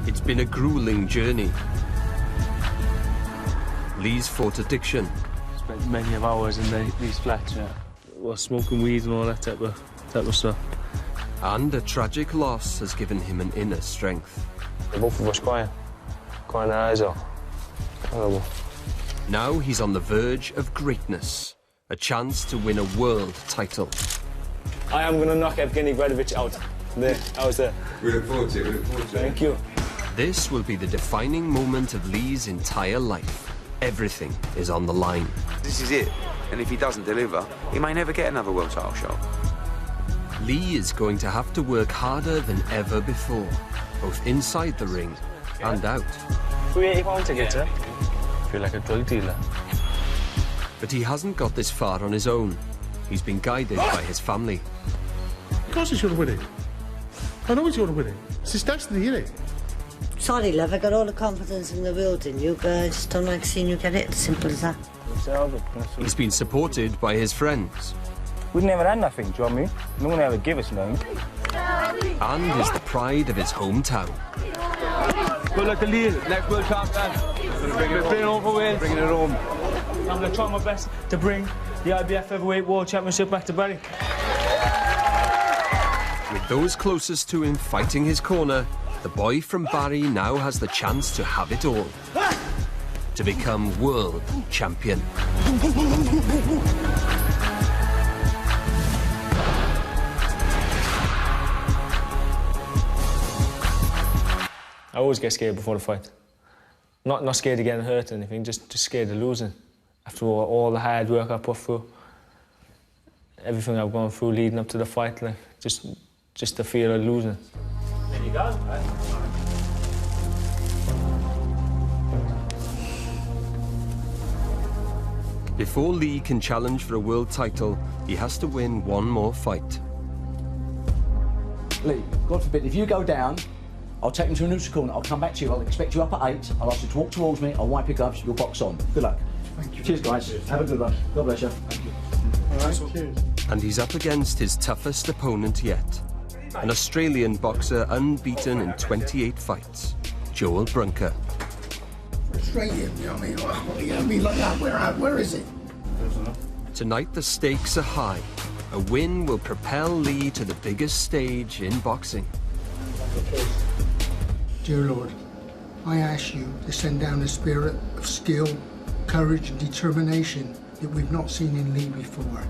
It's been a grueling journey. Lee's fought addiction. Spent many of hours in these flats, yeah. Well, smoking weed and all that type of stuff. And a tragic loss has given him an inner strength. Both of us crying our eyes out. Horrible. Now he's on the verge of greatness, a chance to win a world title. I am going to knock Evgeny Gradovich out. There, I was there. We look forward to it, Thank you. This will be the defining moment of Lee's entire life. Everything is on the line. This is it, and if he doesn't deliver, he may never get another world title shot. Lee is going to have to work harder than ever before, both inside the ring and out. £380 tickets, eh? I feel like a drug dealer. But he hasn't got this far on his own. He's been guided by his family. Of course he's going to win it. I know he's going to win it. It's his destiny, isn't it? Sorry, love, I got all the confidence in the world in you, but I just don't like seeing you get it. As simple as that. He's been supported by his friends. We never had nothing, do you know what I mean? No one ever gave us nothing. And is the pride of his hometown. Good luck to Lee, next world champion. Bringing it home for Wales. Bringing it home. I'm going to try my best to bring the IBF Heavyweight World Championship back to Barry. With those closest to him fighting his corner, the boy from Barry now has the chance to have it all. To become world champion. I always get scared before the fight. Not scared of getting hurt or anything, just scared of losing. After all the hard work I put through, everything I've gone through leading up to the fight, like just the fear of losing. There you go. Before Lee can challenge for a world title, he has to win one more fight. Lee, God forbid, if you go down, I'll take you to a neutral corner, I'll come back to you, I'll expect you up at 8, I'll ask you to walk towards me, I'll wipe your gloves, you'll box on. Good luck. Thank you. Cheers, guys. Have a good one. God bless you. Thank you. All right, cheers. And he's up against his toughest opponent yet. An Australian boxer unbeaten in 28 fights, Joel Brunker. Australian, you know what I mean? Oh, you know what I mean, like that, where is it? Tonight the stakes are high. A win will propel Lee to the biggest stage in boxing. Dear Lord, I ask you to send down a spirit of skill, courage and determination that we've not seen in Lee before.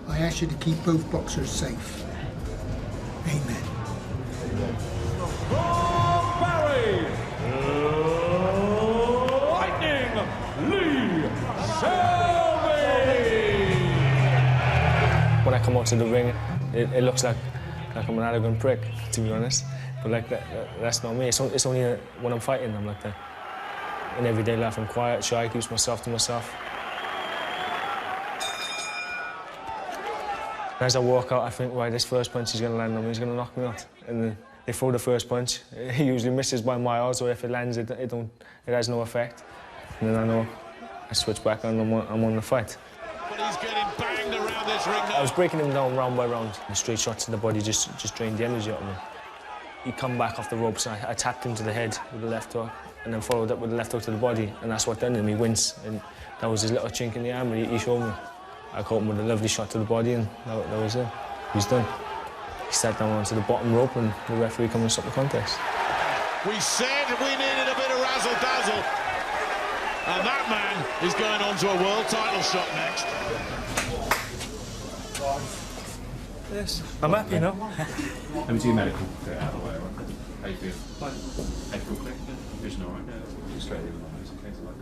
I ask you to keep both boxers safe. Amen. Barry, Lightning Lee Selby. When I come out to the ring, it looks like I'm an arrogant prick, to be honest. But like that's not me. It's only when I'm fighting I'm like that. In everyday life I'm quiet, shy, keeps myself to myself. As I walk out, I think, right, this first punch is going to land on me, he's going to knock me out. And then they throw the first punch. He usually misses by miles, or if it lands, it has no effect. And then I know I switch back and I'm on the fight. But he's getting banged around this ring now. I was breaking him down round by round. The straight shots to the body just drained the energy out of me. He come back off the ropes, and I tapped him to the head with the left hook, and then followed up with the left hook to the body, and that's what done him. He winced, and that was his little chink in the armour he showed me. I caught him with a lovely shot to the body, and that was it. He's done. He sat down onto the bottom rope, and the referee come and stop the contest. We said we needed a bit of razzle-dazzle, and that man is going on to a world title shot next. Yes, I'm happy, you know. Let me do your medical. Get out of the way, right? How you feel? Fine. Medical click? Vision all right? Yeah. Straight in. It's okay to like.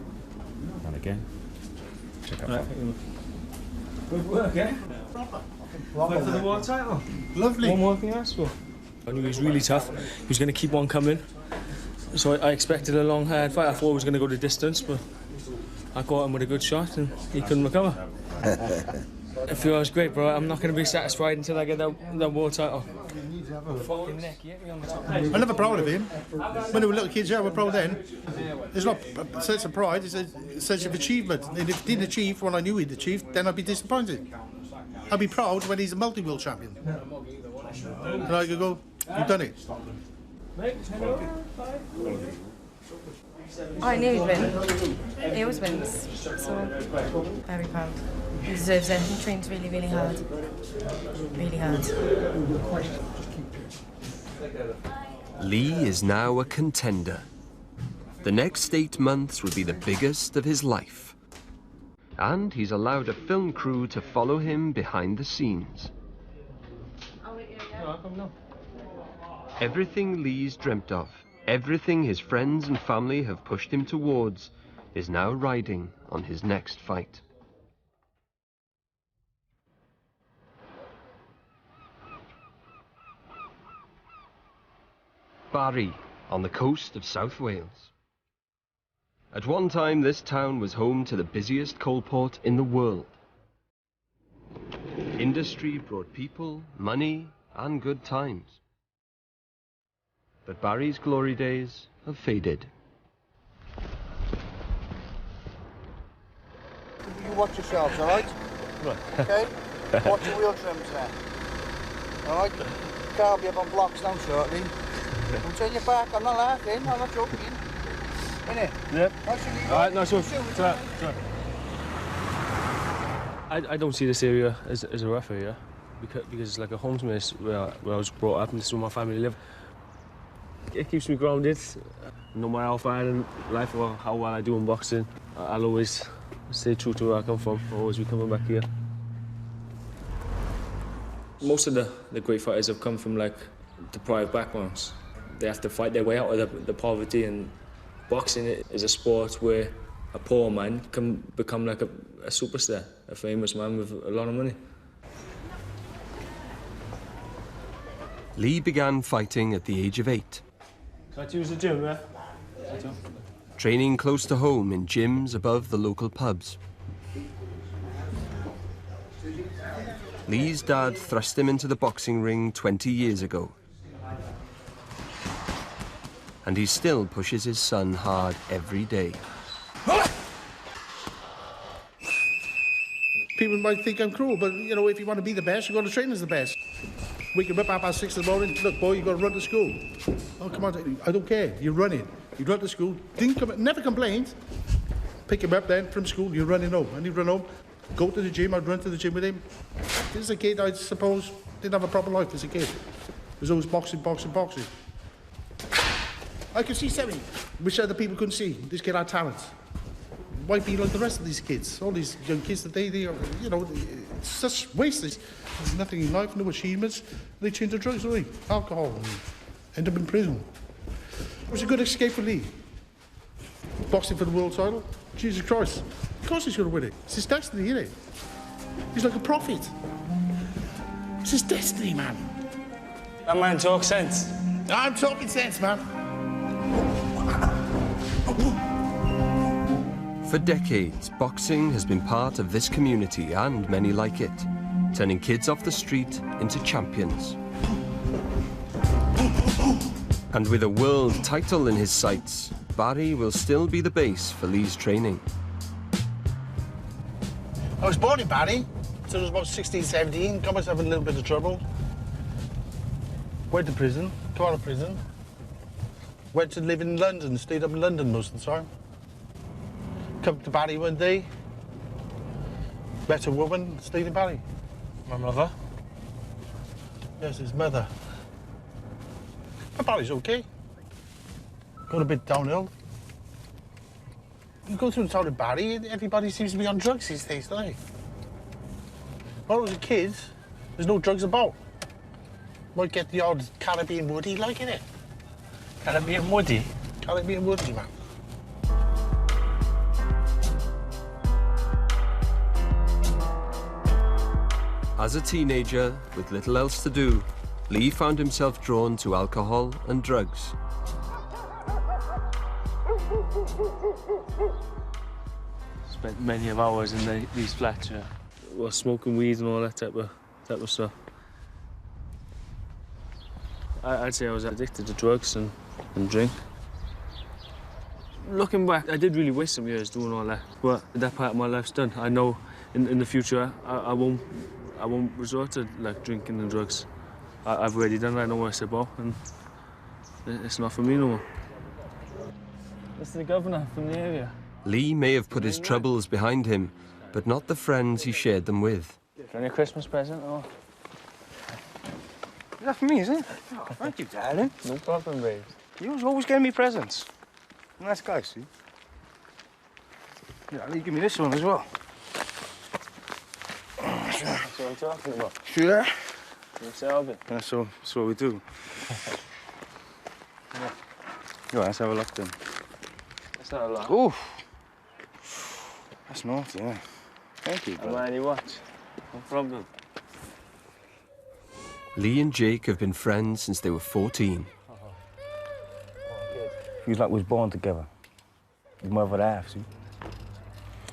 And again. Check out. Good work, eh? Fight for the world title. Lovely. One more thing I asked for. I knew he was really tough. He was going to keep on coming. So I expected a long, hard fight. I thought he was going to go the distance, but I caught him with a good shot and he couldn't recover. I feel I was great, bro. I'm not going to be satisfied until I get that world title. I'm never proud of him. When we were little kids, yeah, we're proud then. It's not a sense of pride, it's a sense of achievement. And if he didn't achieve what I knew he'd achieved, then I'd be disappointed. I'd be proud when he's a multi-world champion. And I could go, you've done it. I knew he'd win. He always wins. So, very proud. He deserves it. He trains really, really hard. Really hard. Lee is now a contender. The next 8 months will be the biggest of his life. And he's allowed a film crew to follow him behind the scenes. Everything Lee's dreamt of, everything his friends and family have pushed him towards, is now riding on his next fight. Barry, on the coast of South Wales. At one time, this town was home to the busiest coal port in the world. Industry brought people, money, and good times. But Barry's glory days have faded. You watch yourselves, all right? Right. Okay? Watch your wheel trims there. All right? Car will be up on blocks now shortly. Don't turn your back. I'm not laughing. I'm not joking. Innit? Yep. All right, nice one. I don't see this area as a rough area because it's like a home to me. It's where I was brought up and this is where my family live. It keeps me grounded. No matter how far in life or how well I do in boxing, I'll always stay true to where I come from. I'll always be coming back here. Most of the great fighters have come from like deprived backgrounds. They have to fight their way out of the poverty, and boxing is a sport where a poor man can become like a superstar, a famous man with a lot of money. Lee began fighting at the age of 8. Can I use the gym, yeah? Training close to home in gyms above the local pubs. Lee's dad thrust him into the boxing ring 20 years ago. And he still pushes his son hard every day. People might think I'm cruel, but, you know, if you want to be the best, you've got to train as the best. We can rip up at 6 in the morning. Look, boy, you've got to run to school. Oh, come on, I don't care. You're running. You run to school. Never complained. Pick him up then from school, you're running home. And he'd run home, go to the gym, I'd run to the gym with him. As a kid, I suppose, didn't have a proper life as a kid. It was always boxing, boxing, boxing. I could see something which other people couldn't see. This kid had talent. Why be like the rest of these kids? All these young kids that they you know, it's such waste. There's nothing in life, no achievements. They turn to drugs, don't they? Alcohol, and end up in prison. It was a good escape for Lee. Boxing for the world title. Jesus Christ. Of course he's going to win it. It's his destiny, isn't it? He's like a prophet. It's his destiny, man. That man talks sense. I'm talking sense, man. For decades, boxing has been part of this community and many like it, turning kids off the street into champions. And with a world title in his sights, Barry will still be the base for Lee's training. I was born in Barry, so I was about 16, 17, got myself in a little bit of trouble. Went to prison, got out of prison. Went to live in London, stayed up in London most of the time. Come to Barry one day, met a woman, stayed in Barry. My mother? Yes, his mother. But Barry's okay. Got a bit downhill. You go through the town of Barry, everybody seems to be on drugs these days, don't they? When I was a kid, there's no drugs about. Might get the odd Caribbean woody, like, innit? Caribbean woody? Caribbean woody, man. As a teenager, with little else to do, Lee found himself drawn to alcohol and drugs. Spent many of hours in these flats, yeah. Well, smoking weed and all that type of stuff. I'd say I was addicted to drugs and drink. Looking back, I did really waste some years doing all that, but that part of my life's done. I know in the future I won't resort to like drinking and drugs. I've already done that. I know where I step off, and it's not for me no more. This is the governor from the area. Lee may have put his troubles behind him, but not the friends he shared them with. Any Christmas present or? Is that for me, is it? Oh, thank you, darling. No problem, babes. You was always getting me presents. Nice guy, see? Yeah, I'll let you give me this one as well. That's what I'm talking about. Sure? That's what we do. Go on, let's have a look then. That's not a lot. Ooh! That's naughty, yeah. Thank you, brother. I'm you watch. No problem. Lee and Jake have been friends since they were 14. Feels like we was born together. His mother half, see?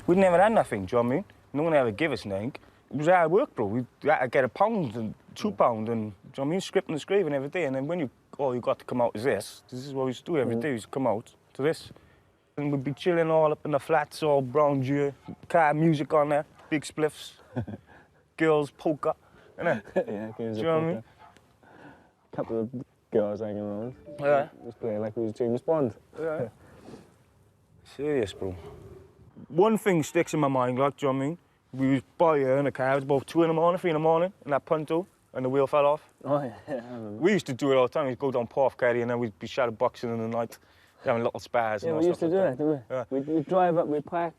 We never had nothing, do you know what I mean? No one ever gave us nothing. It was hard work, bro. We had to get £1 and £2 and, do you know what I mean? Scripting and scraping every day. And then when all you got to come out is this. This is what we used to do every day. We used to come out to this. And we'd be chilling all up in the flats, all brown dew, car music on there, big spliffs, girls, polka, innit? Yeah, do you know what I mean? Couple of girls hanging around. Yeah. Just playing like we was James Bond. Yeah. Serious, bro. One thing sticks in my mind, like, do you know what I mean? We was by here in a car, it was about 2 in the morning, 3 in the morning, in that Punto, and the wheel fell off. Oh, yeah, I remember. We used to do it all the time. We'd go down Porthcurry and then we'd be shadow boxing in the night, having little spars and Yeah, all we used stuff to do like that, didn't we? Yeah. We'd drive up, we'd park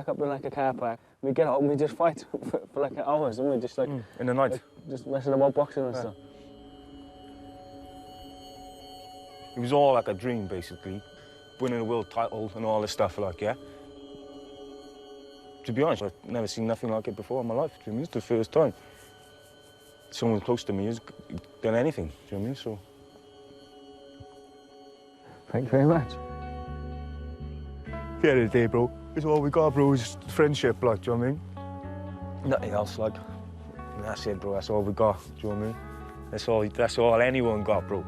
up in like a car park. We'd get out and we'd just fight for like hours, and we just like... in the night. Like, just messing about boxing and Yeah. stuff. It was all like a dream, basically. Winning a world title and all this stuff, like, yeah? To be honest, I've never seen nothing like it before in my life. Do you know what I mean? It's the first time someone close to me has done anything. Do you know what I mean? So. Thank you very much. At the end of the day, bro, it's all we got, bro. Is friendship, like, do you know what I mean? Nothing else, like. And that's it, bro. That's all we got. Do you know what I mean? That's all anyone got, bro.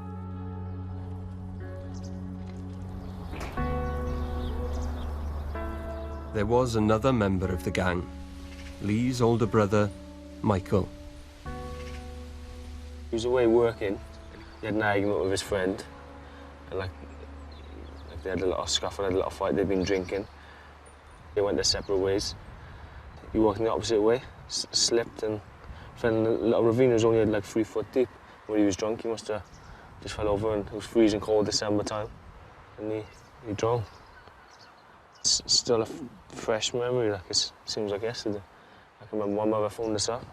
There was another member of the gang, Lee's older brother, Michael. He was away working. He had an argument with his friend. And like they had a little scuffle, had a little fight, they'd been drinking. They went their separate ways. He walked in the opposite way, slipped and fell in a little ravine. It was only like 3 foot deep. When he was drunk, he must have just fell over, and it was freezing cold December time. And he drowned. It's still a fresh memory, like it seems like yesterday. I can remember my mother phoned us up.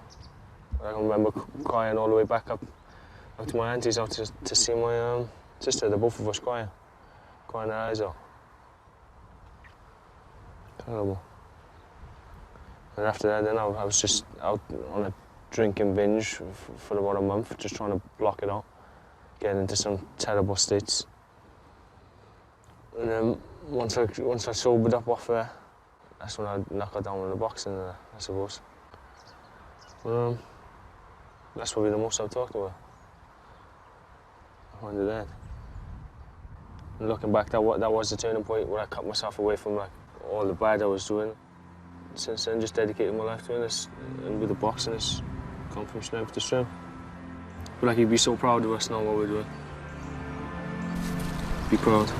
I can remember crying all the way back up to my auntie's house to see my sister, the both of us crying our eyes out. Terrible. And after that, then I was just out on a drinking binge for about a month, just trying to block it out, getting into some terrible states. And then once I sobered up off there, that's when I knocked her down with the boxing, I suppose. That's probably the most I've talked about. I wanted that. And looking back, that was the turning point where I cut myself away from like all the bad I was doing. Since then, just dedicated my life to it, and with the boxing, it's gone from strength to strength. But like, you'd be so proud of us now what we're doing. Be proud.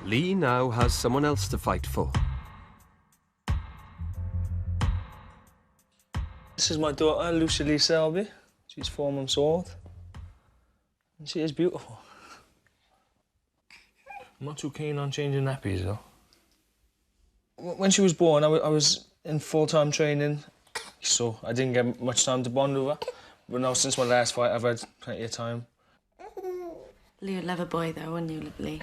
Lee now has someone else to fight for. This is my daughter, Lucy Lee Selby. She's 4 months old. And she is beautiful. I'm not too keen on changing nappies, though. When she was born, I was in full-time training, so I didn't get much time to bond with her. But now, since my last fight, I've had plenty of time. Lee would love a boy, though, wouldn't you, Lee?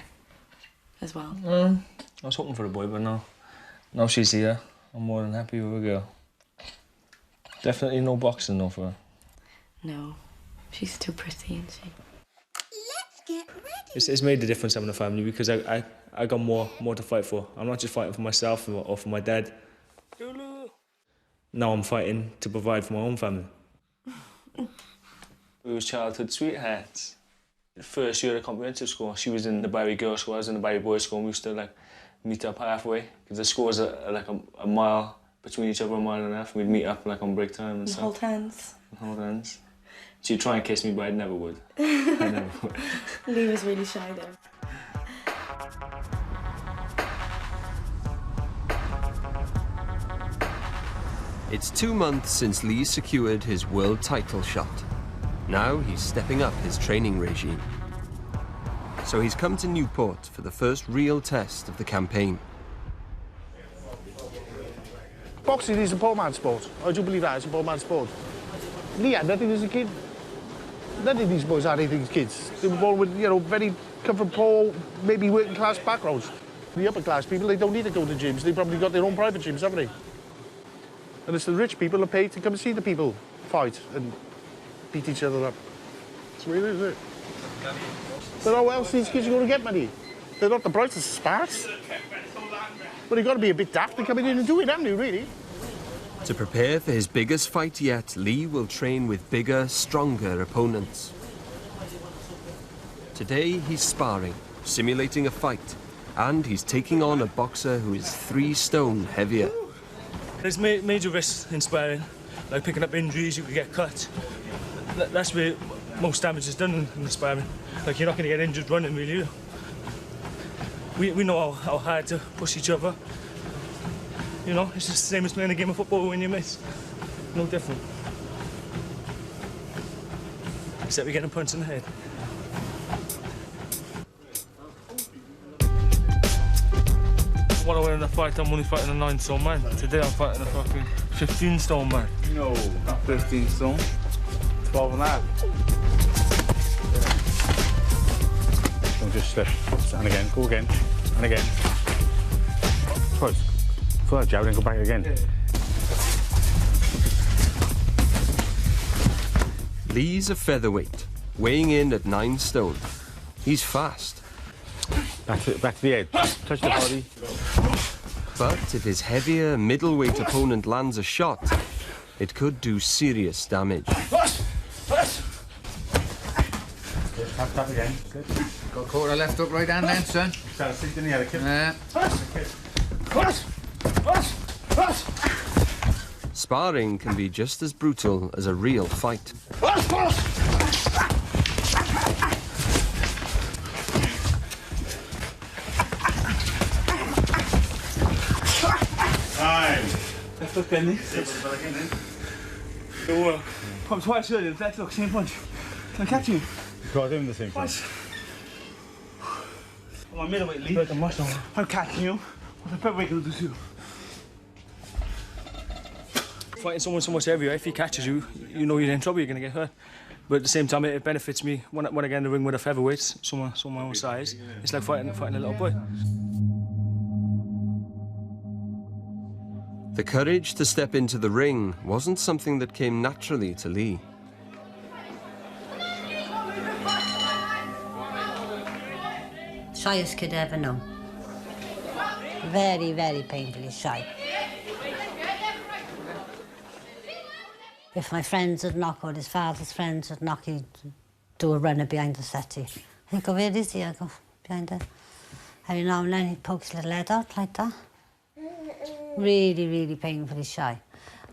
As well. I was hoping for a boy, but now she's here, I'm more than happy with a girl. Definitely no boxing, though, for her. No, she's too pretty, isn't she? It's made a difference having a family, because I got more to fight for. I'm not just fighting for myself or for my dad. Now I'm fighting to provide for my own family. We was childhood sweethearts. The first year of comprehensive school, she was in the Barry Girls' School, I was in the Barry Boys' School, and we used to like meet up halfway, because the schools are like a mile between each other a mile and a half. We'd meet up like on break time and stuff. Hold hands. Hold hands. She'd try and kiss me, but I never would. I never would. Lee was really shy though. It's 2 months since Lee secured his world title shot. Now he's stepping up his training regime. So he's come to Newport for the first real test of the campaign. Boxing is a poor man's sport. I do believe that, it's a poor man's sport. Lee had nothing as a kid. None of these boys had anything as kids. They were born with, you know, come from poor, maybe working class backgrounds. The upper class people, they don't need to go to gyms. They probably got their own private gyms, haven't they? And it's the rich people who pay to come and see the people fight and beat each other up. That's what it is, isn't it? But how else these kids are going to get money? They're not the brightest sparks. But you've got to be a bit daft to come in and do it, haven't you, really? To prepare for his biggest fight yet, Lee will train with bigger, stronger opponents. Today, he's sparring, simulating a fight, and he's taking on a boxer who is 3 stone heavier. There's major risks in sparring, like picking up injuries, you could get cut. That's where most damage is done in the sparring. Like, you're not going to get injured running, really. We know how hard to push each other. You know, it's just the same as playing a game of football when you miss. No different. Except we're getting a punch in the head. When I went in a fight, I'm only fighting a 9 stone man. Today I'm fighting a fucking 15 stone man. No, not 15 stone. 12 and a half. Don't just slip. And again, go again. And again. First. For that jab, then go back again. Lee's a featherweight, weighing in at 9 stone. He's fast. Back to the head. Touch the body. But if his heavier middleweight opponent lands a shot, it could do serious damage. Tap again. Good. Got caught a left hook right hand then, son. Start sinking the other kid. Sparring can be just as brutal as a real fight. Left hook in there. Pump twice earlier, left hook, same punch. Can I catch you? Got him the same punch. I'm a middleweight, Lee. I'm catching you. What the featherweight going to do to you? Fighting someone so much heavier, if he catches you, you know you're in trouble, you're going to get hurt. But at the same time, it benefits me when I get in the ring with a featherweight, someone my own size. It's like fighting a little boy. The courage to step into the ring wasn't something that came naturally to Lee. Shyest kid I ever known. Very, very painfully shy. If my friends would knock, or his father's friends would knock, he'd do a runner behind the settee. He'd go, where is he? I go, behind there. Every now and then he'd poke his little head out like that. Really, really painfully shy.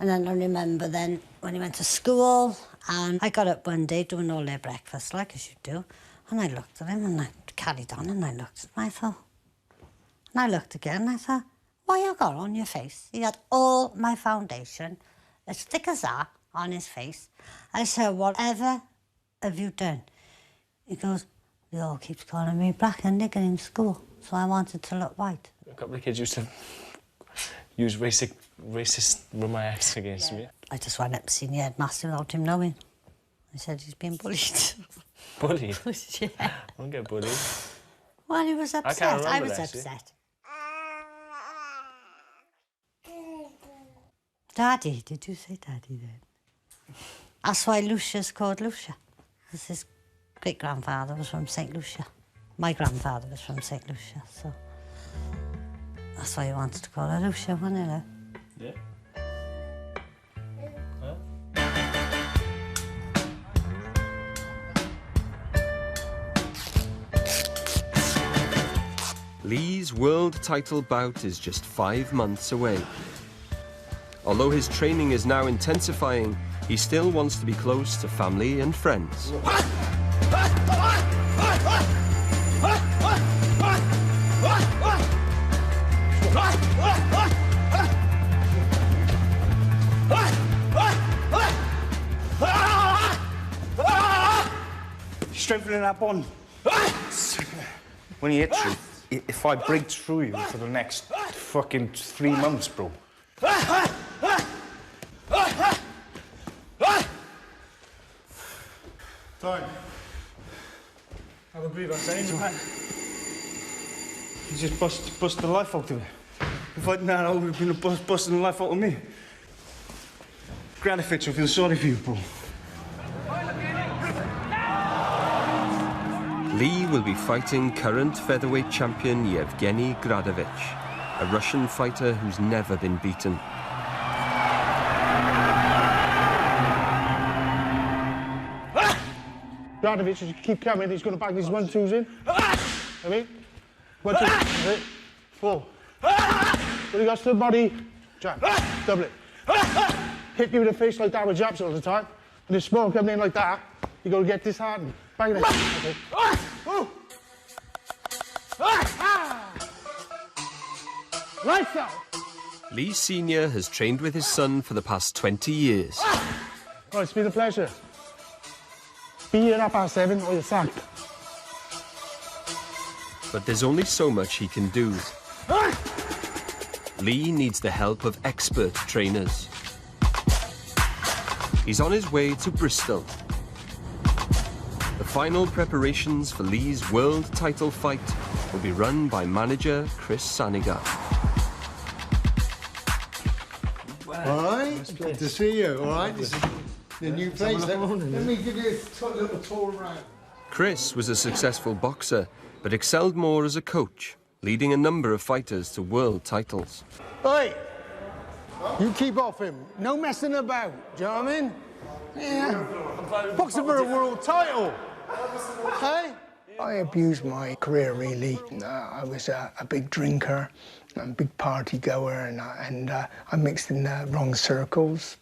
And then I remember then when he went to school, and I got up one day doing all their breakfast, like as you do, and I looked at him and I carried on and I looked at myself. And I looked again and I thought, what you got on your face? He had all my foundation, as thick as that, on his face. I said, whatever have you done? He goes, they all keeps calling me black and nigger in school, so I wanted to look white. A couple of kids used to use racist remarks against me. I just went up to see the headmaster without him knowing. I said he's been bullied. Bullied? Yeah. I don't get bullied. Well, he was upset. I was upset. Daddy, did you say Daddy then? That's why Lucia's called Lucia. Because his great-grandfather was from St. Lucia. My grandfather was from St. Lucia, so... That's why he wanted to call her Lucia, wasn't it? Yeah. Lee's world title bout is just 5 months away. Although his training is now intensifying, he still wants to be close to family and friends. Strengthening that bond. When he hits you, if I break through you for the next fucking 3 months, bro. Time. Have a breather, man. You just bust the life out of me. If I'd known, I would have been busting the life out of me. Granifich, I feel sorry for you, bro. Lee will be fighting current featherweight champion Yevgeny Gradovich, a Russian fighter who's never been beaten. Gradovich, as you keep coming, he's going to bag these 1-2s in. Ready? 1, 2, 3, 4. When he goes to the body, jab, double it. Hit you in the face like that with jabs all the time. And if small coming in like that, you got to get disheartened. Bang it in. Okay. Lights out! Lee Sr. has trained with his son for the past 20 years. Right, it's been a pleasure. Be here at 7:30 or you're sacked. But there's only so much he can do. Lee needs the help of expert trainers. He's on his way to Bristol. The final preparations for Lee's world title fight will be run by manager Chris Sanigar. All right, good to see you. All right, this is the new place. Let me give you a little tour around. Chris was a successful boxer, but excelled more as a coach, leading a number of fighters to world titles. Oi! You keep off him. No messing about. Do you know what I mean? Yeah. Boxing for a world title. Hey? I abused my career, really. I was a big drinker, a big party goer, and I mixed in the wrong circles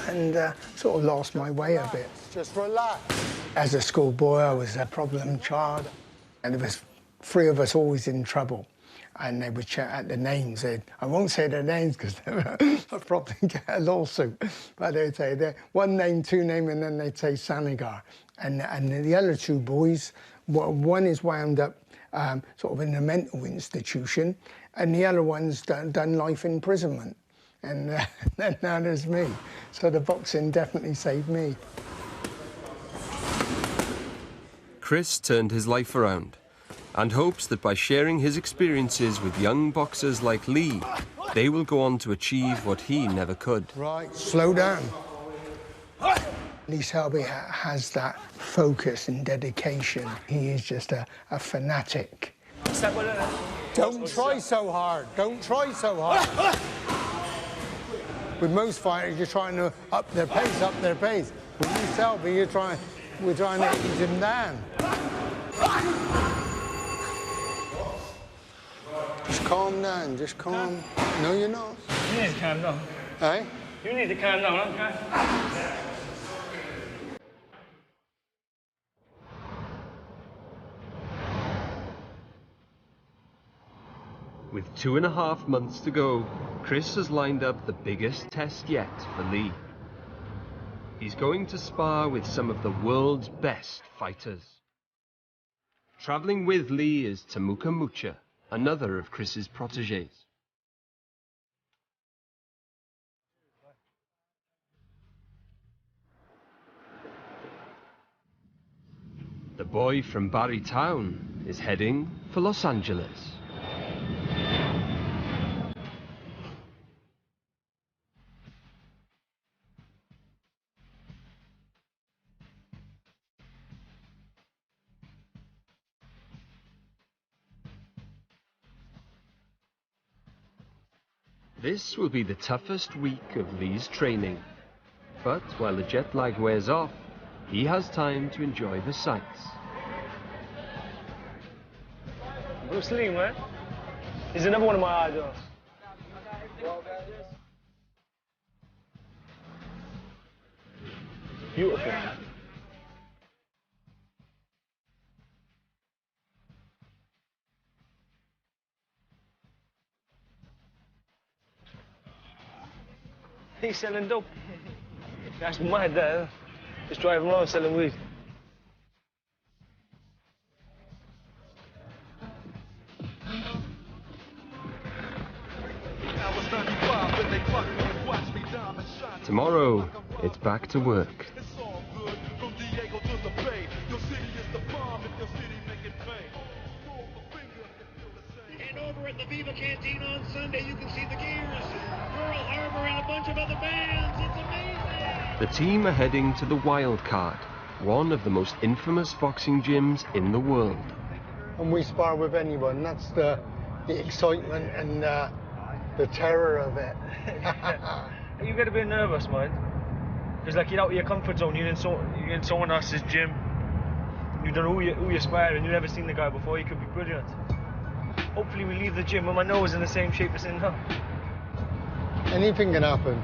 and sort of lost my way a bit. Just relax. As a schoolboy, I was a problem child, and there was 3 of us always in trouble. And they would shout out the names. I won't say their names because I'd probably get a lawsuit. But they'd say one name, 2 name, and then they'd say Sanigar. And the other 2 boys, one is wound up sort of in a mental institution, and the other one's done life imprisonment. And then now there's me. So the boxing definitely saved me. Chris turned his life around and hopes that by sharing his experiences with young boxers like Lee, they will go on to achieve what he never could. Right, slow down. Lee Selby has that focus and dedication. He is just a fanatic. Don't try so hard. Don't try so hard. With most fighters, you're trying to up their pace. With Lee Selby, we're trying to ease him down. Just calm down, just calm. No, you're not. You need to calm down. Hey? You need to calm down, okay? With 2.5 months to go, Chris has lined up the biggest test yet for Lee. He's going to spar with some of the world's best fighters. Travelling with Lee is Temuka Mucha, another of Chris's protégés. The boy from Barry Town is heading for Los Angeles. This will be the toughest week of Lee's training. But while the jet lag wears off, he has time to enjoy the sights. Bruce Lee, man. He's another one of my idols. Beautiful. He's selling dope. That's mad, that. Just driving around selling weed. Tomorrow, it's back to work. And over at the Viva Canteen on Sunday, you can see the Gears, Pearl Harbor, and a bunch of other bands. It's amazing! The team are heading to the Wild Card, one of the most infamous boxing gyms in the world. And we spar with anyone. That's the excitement and the terror of it. You get a bit nervous, man. Because like you're out of your comfort zone, you're in someone else's gym. You don't know who you're sparring, you've never seen the guy before, you could be brilliant. Hopefully we leave the gym with my nose in the same shape as in now. Anything can happen.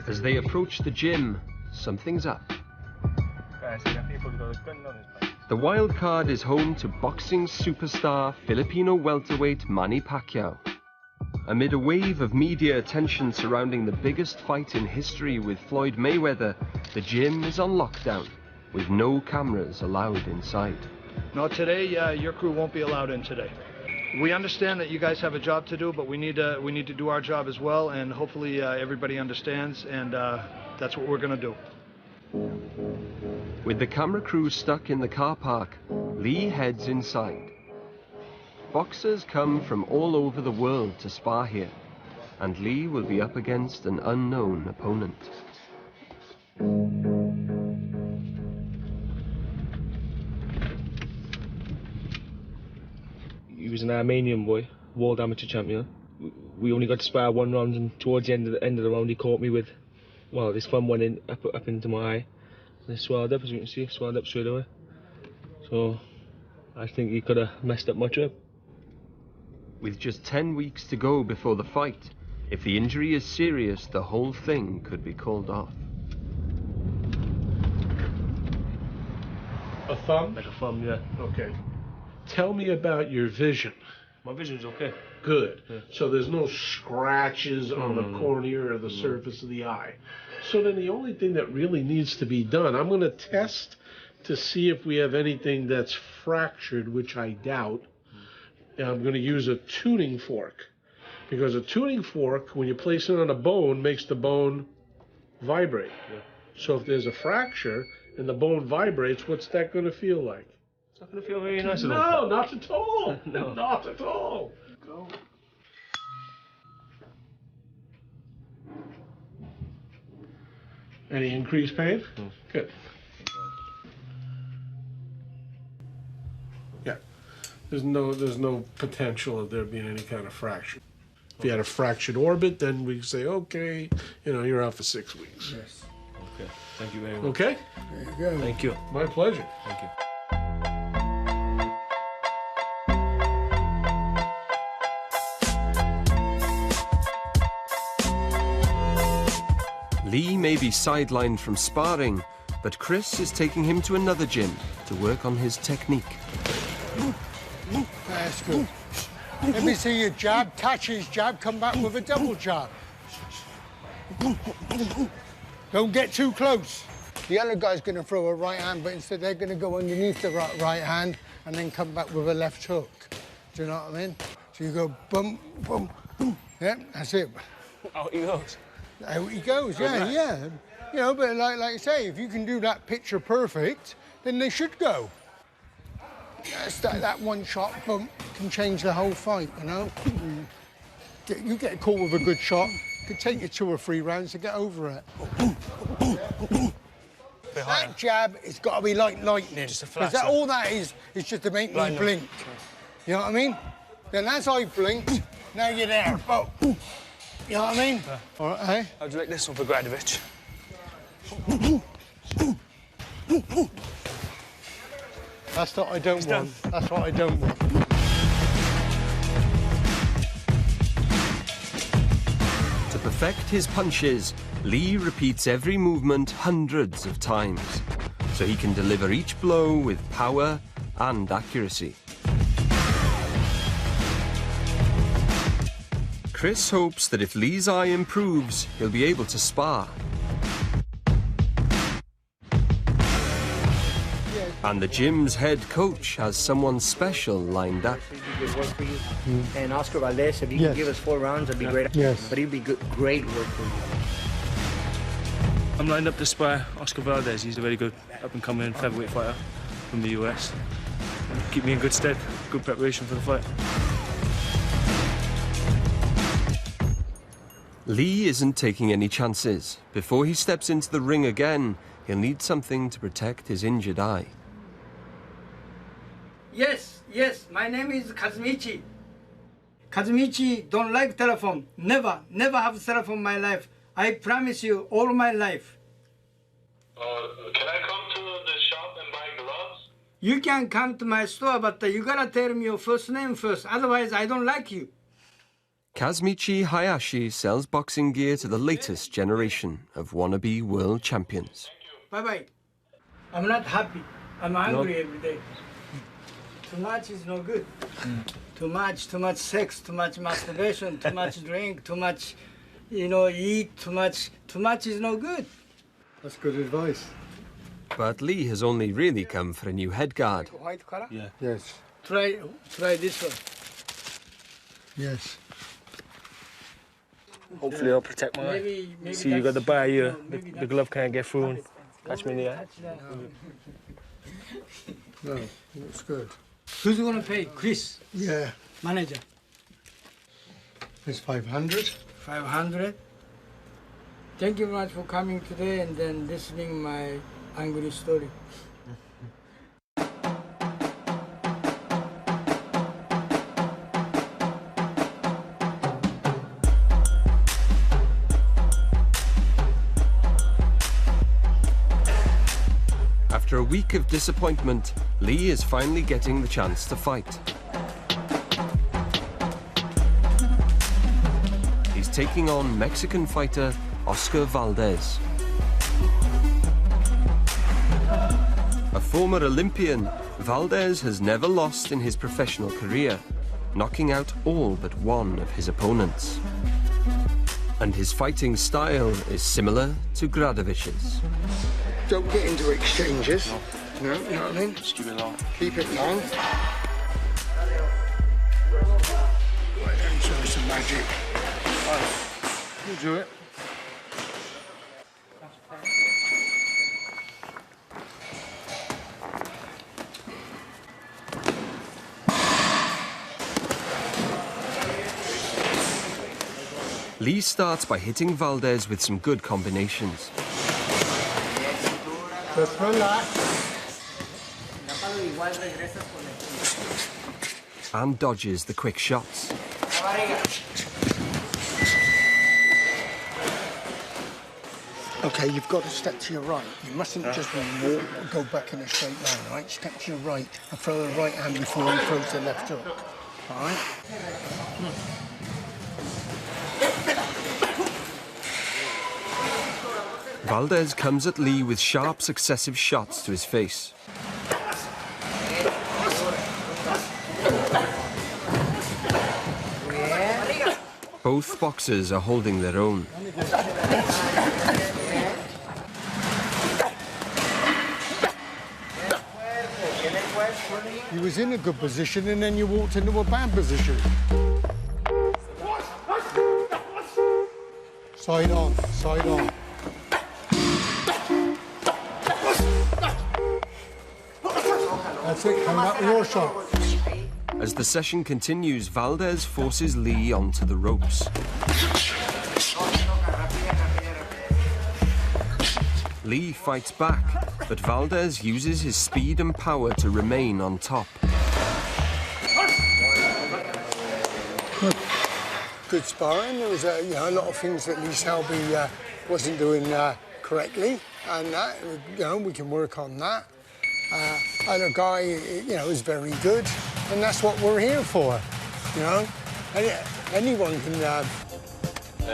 As they approach the gym, something's up. The Wild Card is home to boxing superstar Filipino welterweight Manny Pacquiao. Amid a wave of media attention surrounding the biggest fight in history with Floyd Mayweather, the gym is on lockdown, with no cameras allowed inside. No, today, your crew won't be allowed in today. We understand that you guys have a job to do, but we need to do our job as well, and hopefully everybody understands, and that's what we're going to do. With the camera crew stuck in the car park, Lee heads inside. Boxers come from all over the world to spar here, and Lee will be up against an unknown opponent. He was an Armenian boy, world amateur champion. We only got to spar one round, and towards the end of the round he caught me with, well, this thumb went in up into my eye. And it swelled up, as you can see, swelled up straight away. So I think he could have messed up my trip. With just 10 weeks to go before the fight, if the injury is serious, the whole thing could be called off. A thumb? Like a thumb, yeah. Okay. Tell me about your vision. My vision's okay. Good. Yeah. So there's no scratches on the cornea or the surface of the eye. So then the only thing that really needs to be done, I'm going to test to see if we have anything that's fractured, which I doubt. And I'm going to use a tuning fork. Because a tuning fork, when you place it on a bone, makes the bone vibrate. Yeah. So if there's a fracture and the bone vibrates, what's that going to feel like? It's not going to feel very nice at No, all. not at all. No. Not at all. Go. Any increased pain? Good. Yeah. There's no potential of there being any kind of fracture. If you had a fractured orbit, then we say, okay, you're out for 6 weeks. Yes. Okay. Thank you very much. Okay? There you go. Thank you. My pleasure. Thank you. Lee may be sidelined from sparring, but Chris is taking him to another gym to work on his technique. That's good. Let me see your jab, touch his jab, come back with a double jab. Don't get too close. The other guy's going to throw a right hand, but instead they're going to go underneath the right hand and then come back with a left hook. Do you know what I mean? So you go boom, boom, boom. Yeah, that's it. Out he goes. Out he goes, yeah. But like I say, if you can do that picture perfect, then they should go. Yes, that one shot, boom, can change the whole fight, You get caught with a good shot, it could take you 2 or 3 rounds to get over it. That jab, it's got to be like lightning. Just a flash. Because all that is just to make me blink. You know what I mean? Then as I blinked, now you're there. Boom. You know what I mean? All right, hey? How'd you like this one for Gradovich? That's what I don't want. That's what I don't want. To perfect his punches, Lee repeats every movement hundreds of times, so he can deliver each blow with power and accuracy. Chris hopes that if Lee's eye improves, he'll be able to spar. And the gym's head coach has someone special lined up. Good work for you. And Oscar Valdez, if you can give us 4 rounds, that'd be great. Yes. But he'd be good, great work for you. I'm lined up to spar Oscar Valdez. He's a very good up-and-coming featherweight fighter from the US. Keep me in good stead. Good preparation for the fight. Lee isn't taking any chances. Before he steps into the ring again, he'll need something to protect his injured eye. Yes, my name is Kazumichi. Kazumichi don't like telephone. Never have telephone in my life. I promise you, all my life. Can I come to the shop and buy gloves? You can come to my store, but you gotta tell me your first name first. Otherwise, I don't like you. Kazumichi Hayashi sells boxing gear to the latest generation of wannabe world champions. Bye-bye. I'm not happy. I'm hungry every day. Too much is no good. Too much sex, too much masturbation, too much drink, too much, eat, too much is no good. That's good advice. But Lee has only really come for a new head guard. White color? Yeah. Yes. Try this one. Yes. Hopefully I'll protect my eye. See, you got the bar here. The glove can't get through and catch me in the eye. No, looks good. Who's gonna pay? Chris? Yeah. Manager. It's 500. 500. Thank you very much for coming today and then listening my angry story. After a week of disappointment, Lee is finally getting the chance to fight. He's taking on Mexican fighter Oscar Valdez. A former Olympian, Valdez has never lost in his professional career, knocking out all but one of his opponents. And his fighting style is similar to Gradovich's. Don't get into exchanges. No, you know what I mean? Just keep it long. Keep it long. Right then, show some magic. You do it. Lee starts by hitting Valdez with some good combinations. Just relax. And dodges the quick shots. Okay, you've got to step to your right. You mustn't just walk, go back in a straight line, right? Step to your right and throw the right hand before he throws the left hook. All right? Valdez comes at Lee with sharp successive shots to his face. Both boxers are holding their own. You was in a good position and then you walked into a bad position. Side on, side on. That's it, come back with your shot. As the session continues, Valdez forces Lee onto the ropes. Lee fights back, but Valdez uses his speed and power to remain on top. Good sparring. There was a lot of things that Lee Selby wasn't doing correctly, and we can work on that. And a guy, is very good, and that's what we're here for, Anyone can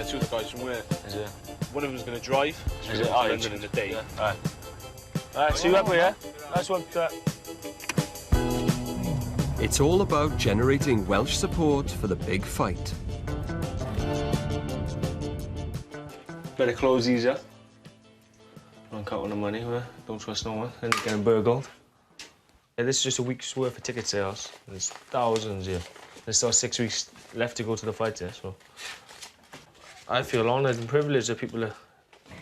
Two of the guys from where? Is it? One of them's going to drive. Is it? To London in a day. Yeah. All right, see you up here, yeah? Nice one. It's all about generating Welsh support for the big fight. Better close these up. Don't count on the money, don't trust no one. And they're getting burgled. Yeah, this is just a week's worth of ticket sales. There's thousands here. There's still 6 weeks left to go to the fight there, so. I feel honoured and privileged that people are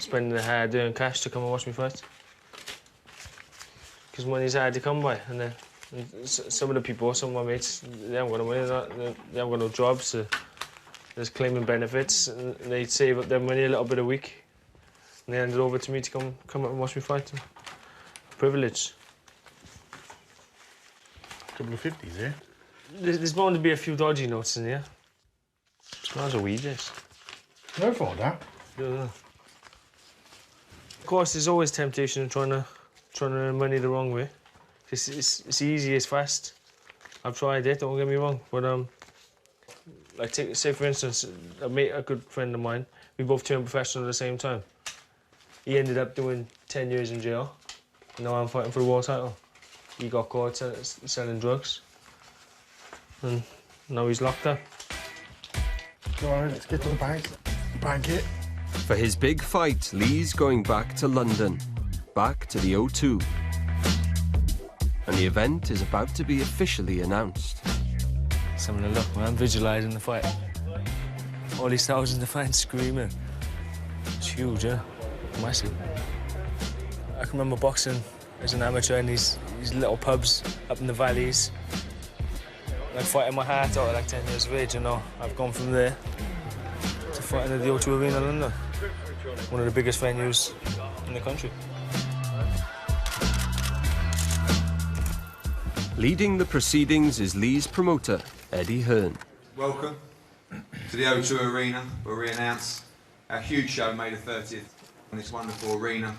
spending their hard-earned cash to come and watch me fight. Because money's hard to come by, and then some of the people, some of my mates, they haven't got no money, they haven't got no jobs, they're just claiming benefits, and they save up their money a little bit a week, and they hand it over to me to come up and watch me fight. Privilege. Couple of 50s, eh? There's bound to be a few dodgy notes in here. Smells of weed, this. No fault, that. Yeah. Of course, there's always temptation in trying to earn money the wrong way. It's easy, it's fast. I've tried it, don't get me wrong, but like say for instance, a good friend of mine, we both turned professional at the same time. He ended up doing 10 years in jail. Now I'm fighting for the world title. He got caught selling drugs, and now he's locked up. Go on, let's get to the bank. Bank it. For his big fight, Lee's going back to London, back to the O2. And the event is about to be officially announced. Let's have a look, man. Visualising the fight. All these thousands of fans screaming. It's huge, yeah? Massive. I can remember boxing as an amateur in these little pubs up in the valleys. Like fighting my heart out at like 10 years of age, you know. I've gone from there to fighting at the O2 Arena in London. One of the biggest venues in the country. Leading the proceedings is Lee's promoter, Eddie Hearn. Welcome to the O2 Arena, where we announce our huge show May the 30th on this wonderful arena,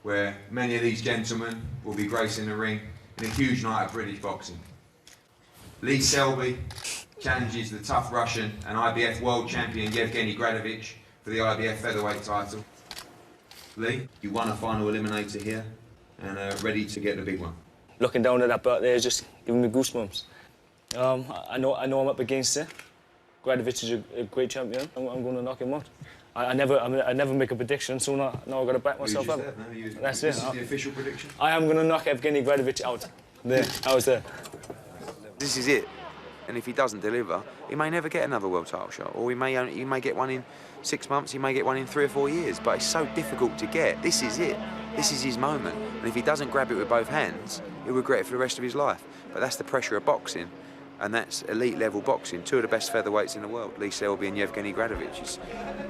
where many of these gentlemen will be gracing the ring in a huge night of British boxing. Lee Selby challenges the tough Russian and IBF world champion Yevgeny Gradovich for the IBF featherweight title. Lee, you won a final eliminator here and are ready to get the big one. Looking down at that belt there is just giving me goosebumps. I know I'm up against it. Gradovich is a great champion. I'm going to knock him out. I never make a prediction, so now I've got to back myself up. That's it. This is the official prediction? I am going to knock Evgeny Gradovich out. There, I was there. This is it. And if he doesn't deliver, he may never get another world title shot, or he may get one in 6 months, he may get one in 3 or 4 years. But it's so difficult to get. This is it. This is his moment. And if he doesn't grab it with both hands, he'll regret it for the rest of his life. But that's the pressure of boxing, and that's elite level boxing. 2 of the best featherweights in the world, Lee Selby and Yevgeny Gradovich.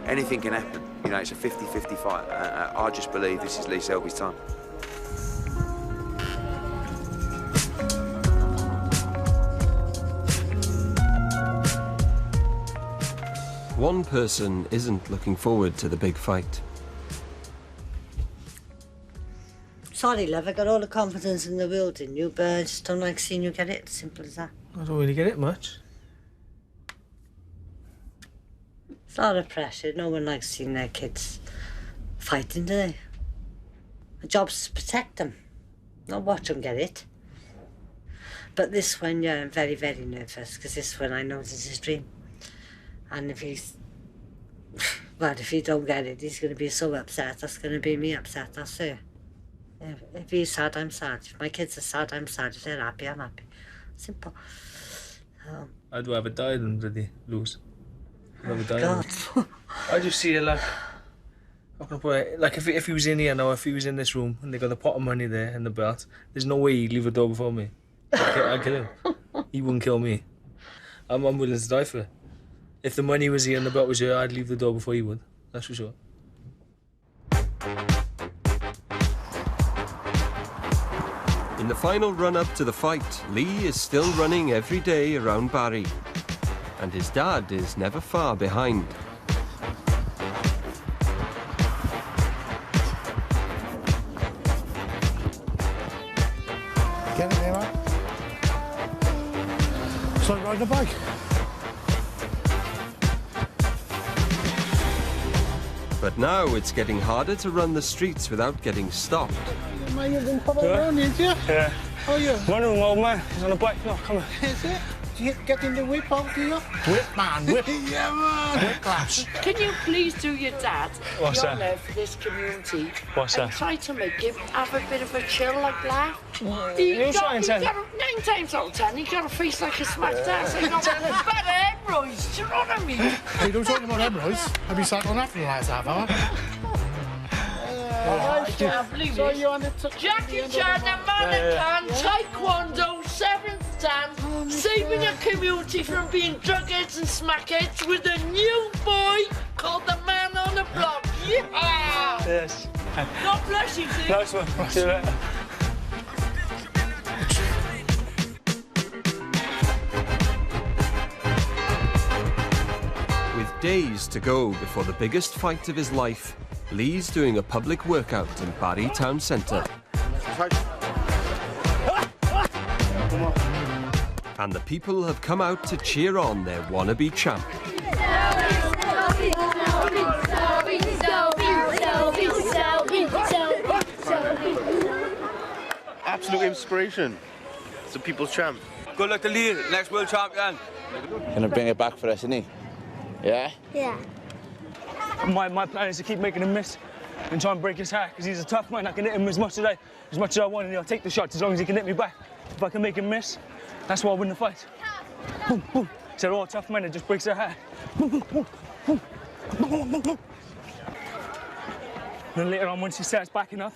Anything can happen. You know, it's a 50-50 fight. I just believe this is Lee Selby's time. One person isn't looking forward to the big fight. Sorry, love, I got all the confidence in the world in you, but I just don't like seeing you get it. Simple as that. I don't really get it much. It's a lot of pressure. No one likes seeing their kids fighting, do they? My job's to protect them, not watch them get it. But this one, yeah, I'm very, very nervous, because this one I know this is his dream. And if he's, well, if he don't get it, he's going to be so upset. That's going to be me upset, that's it. If he's sad, I'm sad. If my kids are sad, I'm sad. If they're happy, I'm happy. Simple. I'd rather die than bloody lose. I'd rather die. God. I just see it like, how can I put it? Like if he was in here now, if he was in this room and they got the pot of money there and the belt, there's no way he'd leave the door before me. I'd kill him. He wouldn't kill me. I'm willing to die for it. If the money was here and the belt was here, I'd leave the door before he would. That's for sure. In the final run-up to the fight, Lee is still running every day around Barry. And his dad is never far behind. Get it there, man. It's like riding a bike. But now it's getting harder to run the streets without getting stopped. Man, you're going to pop around, ain't you? Yeah. How are you? One of them, old man. He's on a bike. No, come on. Is it? Do you get in the whip out, do you? Whip, man, whip. Yeah, man. Whip clash. Can you please do your dad What's your that? love for this community What's and that? try to make him have a bit of a chill like that? You trying to? 9 times out of 10, he got a face like a smashed ass. He got better hemorrhoids, do you know what I mean? Hey, don't talk about hemorrhoids. I'll be sat on that for the last half hour. I can't believe So it. you on the Jackie Chan, the mannequin, Taekwondo, 7th Dan, saving a community from being drugheads and smackheads with a new boy called the Man on the Block. Yeah! Yes. God bless you, Steve. Nice one. See you later. With days to go before the biggest fight of his life, Lee's doing a public workout in Barry Town Centre. And the people have come out to cheer on their wannabe champ. Absolute inspiration. It's the people's champ. Good luck to Lee, next world champion. Gonna bring it back for us, isn't he? Yeah? Yeah. My plan is to keep making him miss and try and break his heart, because he's a tough man. I can hit him as much as I want, and he'll take the shots as long as he can hit me back. If I can make him miss, that's why I win the fight. Boom, boom. They're all tough men, it just breaks their heart. Boom, boom, boom, boom, boom, boom, boom. Then later on, once he starts backing up,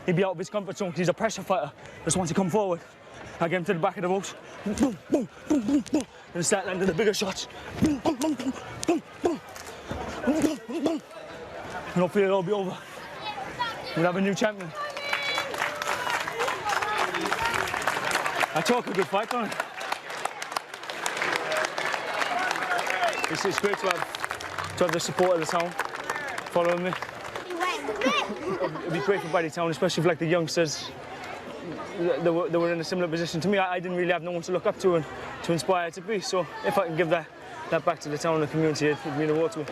he'll be out of his comfort zone because he's a pressure fighter. Just wants to come forward. I get him to the back of the ropes. Boom, boom, boom, boom, boom, boom. And start landing the bigger shots. Boom, boom, boom, boom, boom, boom. And hopefully it'll all be over. We'll have a new champion. I talk a good fight, don't I? It's great to have the support of the town following me. It'd be great for Barry Town, especially for like the youngsters. They were in a similar position to me. I didn't really have no one to look up to and to inspire to be. So if I can give that back to the town and the community, it would mean a lot to me.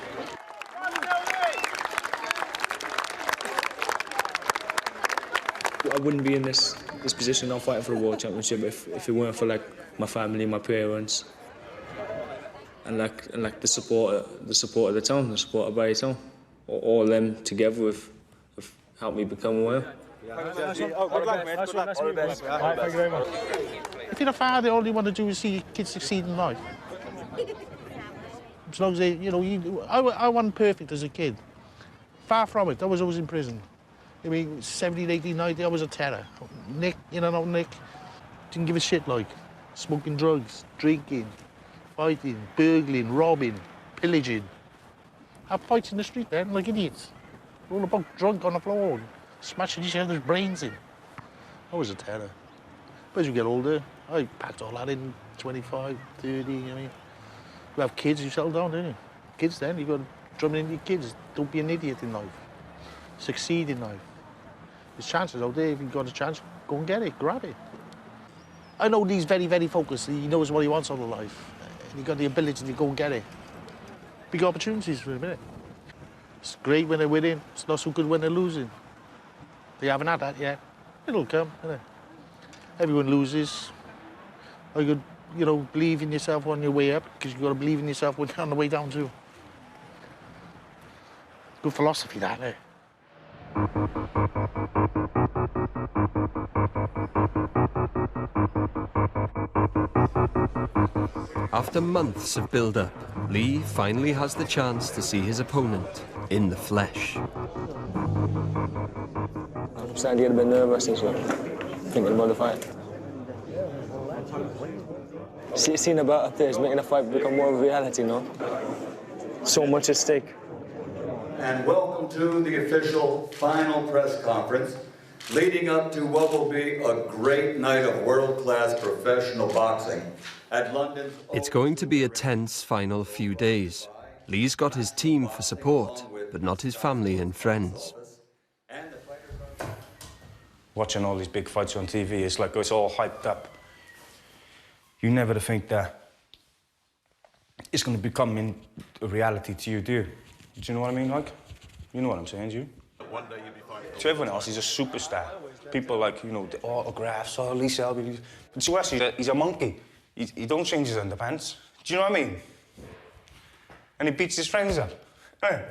I wouldn't be in this position now fighting for a world championship if it weren't for like my family, my parents, and like the support of the town, the support of Barry Town. All them together have helped me become who I am. Good luck, mate. Good luck. All the best. Thank you very much. If you're a father, all you want to do is see your kids succeed in life. As long as they, I wasn't perfect as a kid. Far from it. I was always in prison. I mean, 17, 18, 19, I was a terror. Nick, Nick, didn't give a shit, like. Smoking drugs, drinking, fighting, burgling, robbing, pillaging. Have fights in the street then, like idiots. All about drunk on the floor, smashing each other's brains in. I was a terror. But as you get older, I packed all that in, 25, 30, I mean. You have kids, you settle down, don't you? Kids then, you've got to drum it into your kids. Don't be an idiot in life. Succeed in life. There's chances out there. If you've got a chance, go and get it, grab it. I know he's very, very focused. He knows what he wants out of life. And he's got the ability to go and get it. Big opportunities for a minute. It's great when they're winning. It's not so good when they're losing. They haven't had that yet. It'll come, isn't it? Everyone loses. I could, believe in yourself on your way up, because you've got to believe in yourself when you're on the way down too. Good philosophy, that, eh? After months of build-up, Lee finally has the chance to see his opponent in the flesh. I'm starting to get a bit nervous this week, thinking about the fight. Seeing about up there is making the fight become more of a reality, So much at stake. And welcome to the official final press conference leading up to what will be a great night of world-class professional boxing at London's... It's going to be a tense final few days. Lee's got his team for support, but not his family and friends. Watching all these big fights on TV, it's like it's all hyped up. You never think that it's going to become a reality to you, do you? Do you know what I mean, like? You know what I'm saying, do you? One day you'll be fighting. To everyone else, he's a superstar. People like, you know, the autographs, oh, Lee Selby. But to us, he's a monkey. He don't change his underpants. Do you know what I mean? And he beats his friends up. Hey.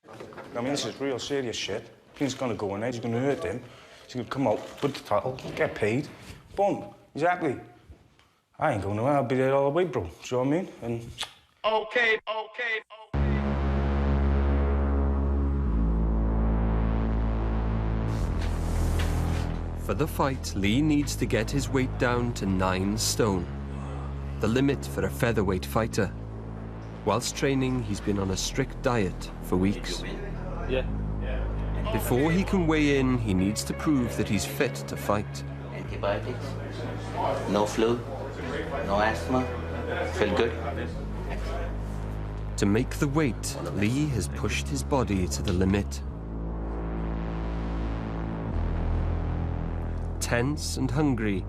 I mean, this is real serious shit. He's gonna go in there, he's gonna hurt them. He's gonna come out, put the title, get paid. Boom. Exactly. I ain't going nowhere, I'll be there all the way, bro. Do you know what I mean? And... Okay. For the fight, Lee needs to get his weight down to 9 stone, the limit for a featherweight fighter. Whilst training, he's been on a strict diet for weeks. Yeah. Before he can weigh in, he needs to prove that he's fit to fight. Antibiotics, no flu, no asthma, feel good. To make the weight, Lee has pushed his body to the limit. Tense and hungry,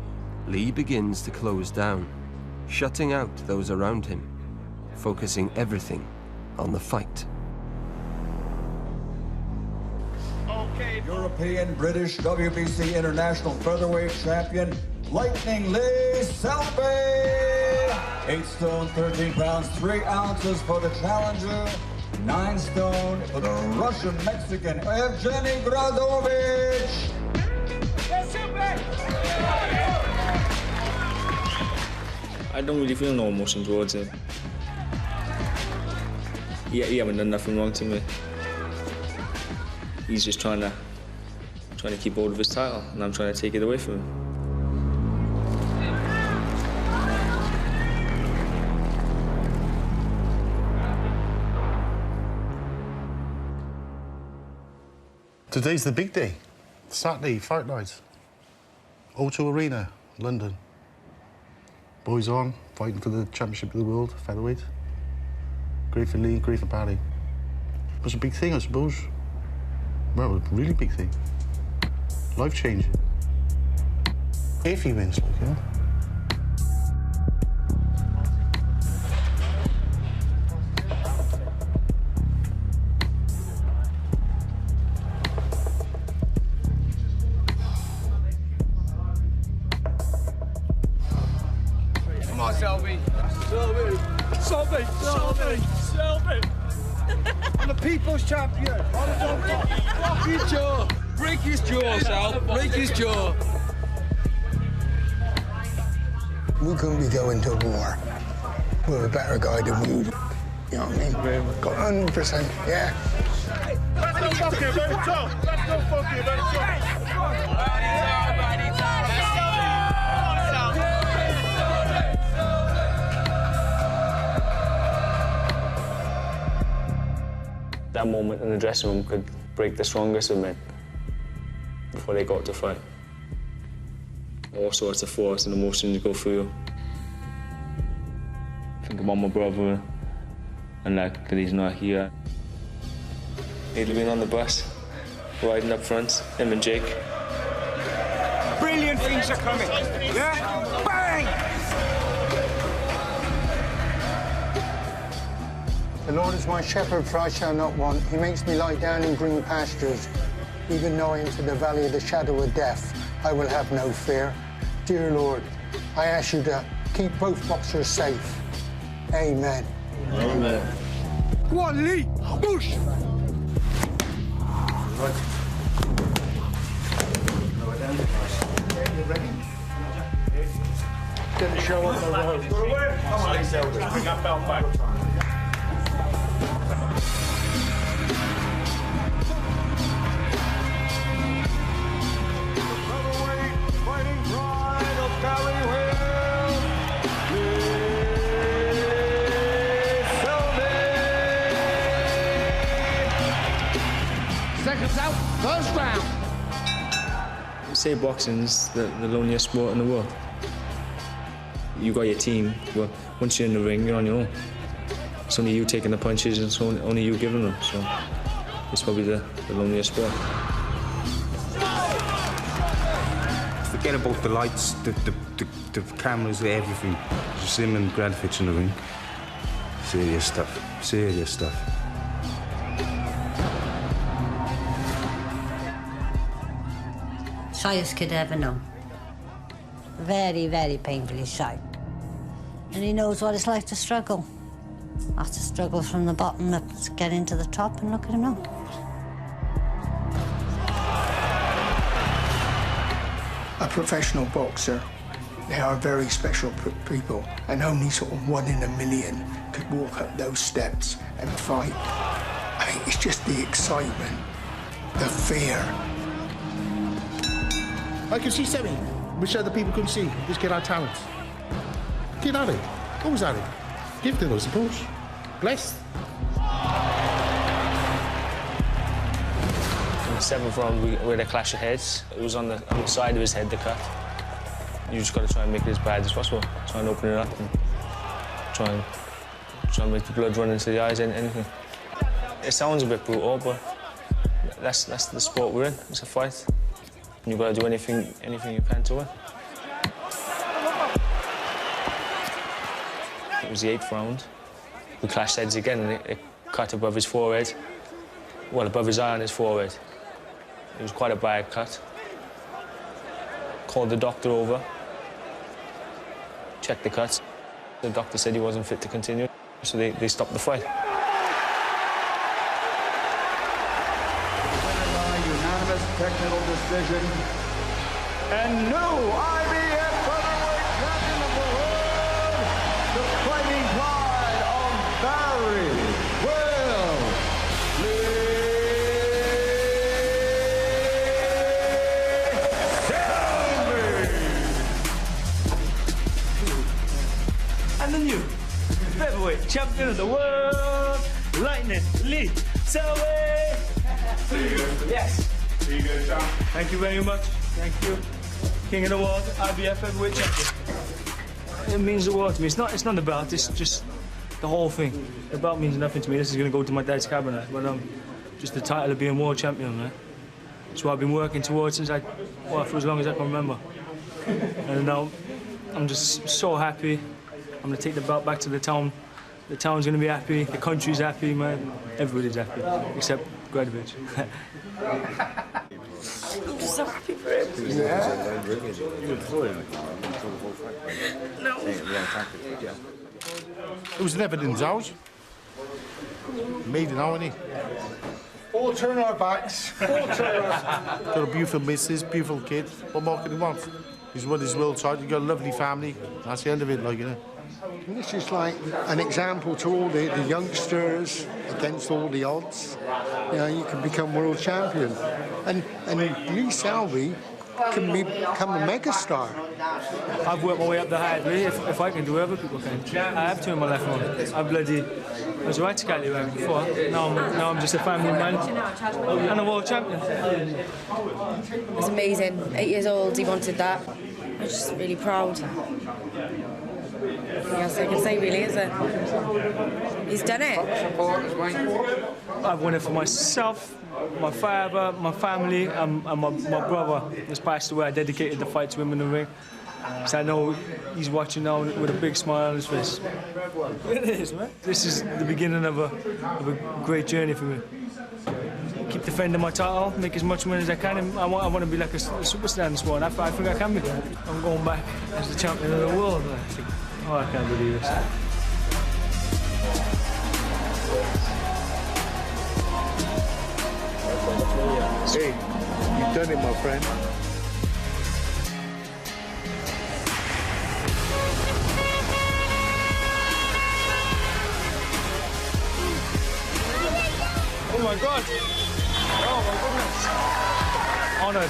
Lee begins to close down, shutting out those around him, focusing everything on the fight. European, British, WBC International Featherweight Champion, Lightning Lee Selby! 8 stone, 13 pounds, 3 ounces for the challenger, 9 stone for the Russian-Mexican Evgeny Gradovich! I don't really feel no emotion towards him. He haven't done nothing wrong to me. He's just trying to keep hold of his title, and I'm trying to take it away from him. Today's the big day. Saturday, fight night. O2 Arena, London. Boys on, fighting for the championship of the world, featherweight. Great for Lee, great for Barry. It was a big thing, I suppose. Well, a really big thing. Life-changing. If he wins, you know. Come on, Selby. Selby. I'm the people's champion. Block his jaw. Break his jaw, Sal. Break his jaw. We couldn't be going to war with a better guy than you. You know what I mean? 100%, yeah. Let's go fucking very tough. Let's go fucking very tough. That moment in the dressing room could break the strongest of men before they got to fight. All sorts of thoughts and emotions go through you. Think about my brother and like that he's not here. He'd have been on the bus, riding up front, him and Jake. Brilliant things are coming. Yeah? Bang! The Lord is my shepherd, for I shall not want. He makes me lie down in green pastures. Even though I enter the valley of the shadow of death, I will have no fear. Dear Lord, I ask you to keep both boxers safe. Amen. Amen. Go on, Lee. Push. You ready? Get the show on the road. Come on, Selby. Bring that belt back. Seconds out, first round. Say boxing's the loneliest sport in the world. You got your team, but once you're in the ring, you're on your own. It's only you taking the punches, and it's only you giving them. So it's probably the loneliest sport. Forget about the lights, the cameras, everything. Just him and Gradovich in the ring. Serious stuff. Serious stuff. Shyest kid ever known. Very, very painfully shy. And he knows what it's like to struggle. Have to struggle from the bottom up to get into the top, and look at him now. A professional boxer, they are very special people, and only sort of 1 in a million could walk up those steps and fight. I mean, it's just the excitement, the fear. I can see Semi, which other people couldn't see. This kid had talent. Kid had it. Always had it. Gifted, I suppose. Blessed. In the 7th round, we had a clash of heads. It was on the side of his head, the cut. You just got to try and make it as bad as possible. Try and open it up and try and make the blood run into the eyes, anything. It sounds a bit brutal, but that's the sport we're in. It's a fight. And you've got to do anything you can to win. It was the 8th round. We clashed heads again, and it cut above his forehead. Well, above his eye on his forehead. It was quite a bad cut. Called the doctor over. Checked the cuts. The doctor said he wasn't fit to continue, so they stopped the fight. Unanimous technical decision. And new IBF featherweight champion of the world, the fighting pride of Barry Will And the new featherweight champion of the world, Lightning Lee Selby. Yes. Thank you very much. Thank you. King of the world, IBF heavyweight champion. It means the world to me. It's not the belt. It's just the whole thing. The belt means nothing to me. This is going to go to my dad's cabinet. But just the title of being world champion, man. It's what I've been working towards since for as long as I can remember. And now I'm just so happy. I'm going to take the belt back to the town. The town's going to be happy. The country's happy, man. Everybody's happy, except Gradovich. I'm just so happy for him. No. It was never in house. Made it now, innit? All turn our backs. All turn our Got a beautiful missus, beautiful kid. What more can he want? He's won his world title. He's got a lovely family. That's the end of it, like, you know. And this is like an example to all the youngsters against all the odds. You know, you can become world champion. And Lee Selby can become a megastar. I've worked my way up the hard way. If I can do it, other people can. I have two in my left one. I was right to Cali right before. Now I'm just a family man and a world champion. It's amazing. 8 years old, he wanted that. I'm just really proud. Nothing else I can say, really, is it? He's done it. I've won it for myself, my father, my family, and my brother who's passed away. I dedicated the fight to him in the ring. So I know he's watching now with a big smile on his face. It is, man. This is the beginning of a great journey for me. Keep defending my title, make as much money as I can, and I want to be like a superstar in this one. I think I can be. I'm going back as the champion of the world. I think, oh, I can't believe this. Hey, you've done it, my friend. Oh my God! Oh my goodness! Honored.